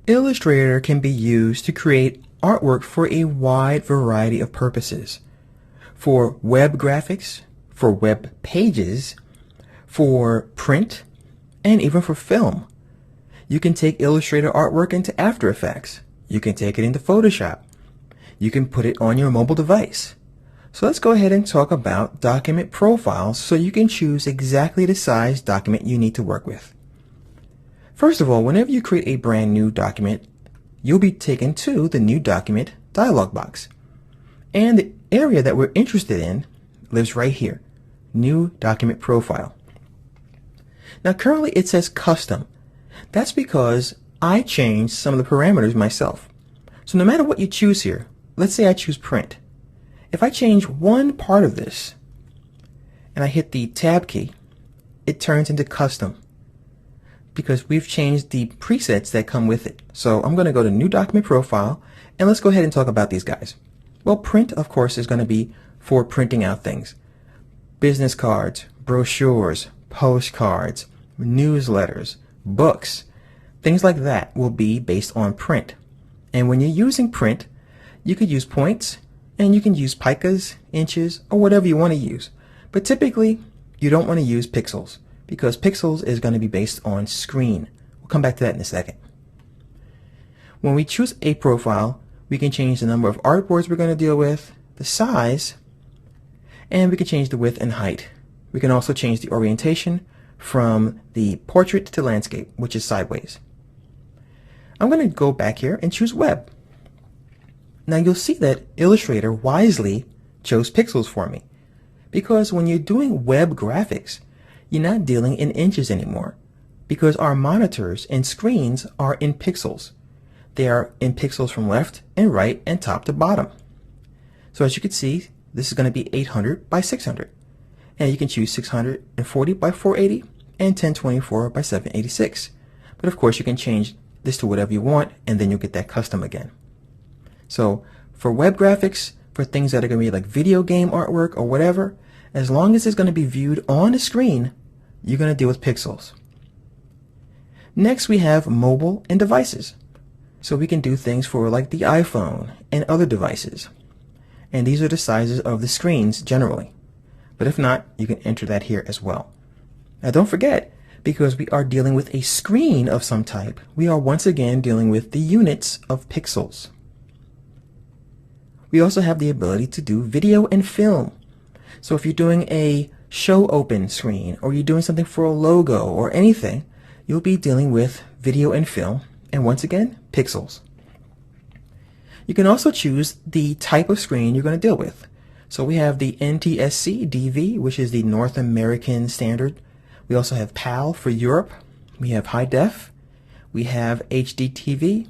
Illustrator can be used to create artwork for a wide variety of purposes. For web graphics, for web pages, for print, and even for film. You can take Illustrator artwork into After Effects. You can take it into Photoshop. You can put it on your mobile device. So let's go ahead and talk about document profiles so you can choose exactly the size document you need to work with. First of all, whenever you create a brand new document, you'll be taken to the New Document dialog box. And the area that we're interested in lives right here, New Document Profile. Now currently it says Custom. That's because I changed some of the parameters myself. So no matter what you choose here, let's say I choose Print. If I change one part of this and I hit the Tab key, it turns into Custom, because we've changed the presets that come with it. So I'm going to go to New Document Profile, and let's go ahead and talk about these guys. Well, print, of course, is going to be for printing out things. Business cards, brochures, postcards, newsletters, books, things like that will be based on print. And when you're using print, you could use points, and you can use picas, inches, or whatever you want to use. But typically, you don't want to use pixels, because pixels is going to be based on screen. We'll come back to that in a second. When we choose a profile, we can change the number of artboards we're going to deal with, the size, and we can change the width and height. We can also change the orientation from the portrait to landscape, which is sideways. I'm going to go back here and choose Web. Now you'll see that Illustrator wisely chose pixels for me, because when you're doing web graphics, you're not dealing in inches anymore, because our monitors and screens are in pixels. They are in pixels from left and right and top to bottom. So as you can see, this is going to be 800 by 600. And you can choose 640 by 480 and 1024 by 786. But of course you can change this to whatever you want, and then you'll get that custom again. So for web graphics, for things that are going to be like video game artwork or whatever, as long as it's going to be viewed on the screen, you're going to deal with pixels. Next we have mobile and devices. So we can do things for like the iPhone and other devices. And these are the sizes of the screens generally. But if not, you can enter that here as well. Now don't forget, because we are dealing with a screen of some type, we are once again dealing with the units of pixels. We also have the ability to do video and film. So if you're doing a show open screen, or you're doing something for a logo or anything, you'll be dealing with video and film, and once again, pixels. You can also choose the type of screen you're going to deal with. So we have the NTSC DV, which is the North American standard. We also have PAL for Europe. We have High Def. We have HDTV.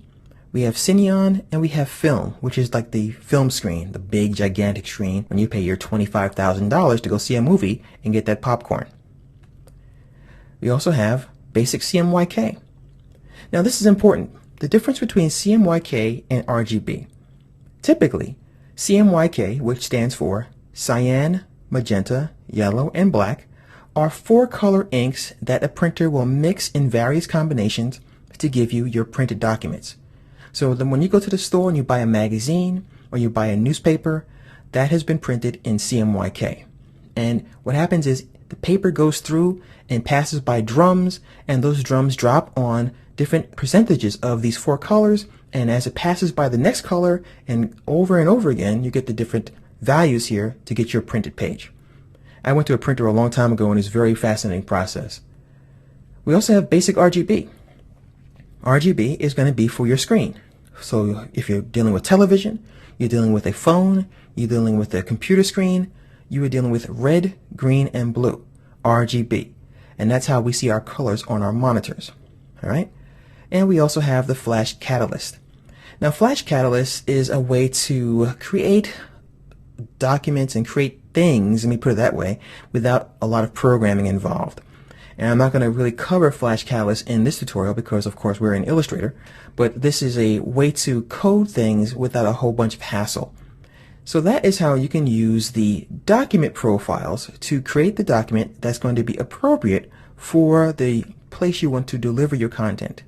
We have Cineon, and we have Film, which is like the film screen, the big gigantic screen when you pay your $25,000 to go see a movie and get that popcorn. We also have basic CMYK. Now this is important. The difference between CMYK and RGB. Typically, CMYK, which stands for cyan, magenta, yellow, and black, are 4 color inks that a printer will mix in various combinations to give you your printed documents. So then when you go to the store and you buy a magazine or you buy a newspaper, that has been printed in CMYK. And what happens is the paper goes through and passes by drums, and those drums drop on different percentages of these 4 colors, and as it passes by the next color and over again, you get the different values here to get your printed page. I went to a printer a long time ago, and it's a very fascinating process. We also have basic RGB. RGB is going to be for your screen. So if you're dealing with television, you're dealing with a phone, you're dealing with a computer screen, you are dealing with red, green, and blue, RGB. And that's how we see our colors on our monitors. All right? And we also have the Flash Catalyst. Now Flash Catalyst is a way to create documents and create things, let me put it that way, without a lot of programming involved. And I'm not going to really cover Flash Catalyst in this tutorial because of course we're in Illustrator, but this is a way to code things without a whole bunch of hassle. So that is how you can use the document profiles to create the document that's going to be appropriate for the place you want to deliver your content.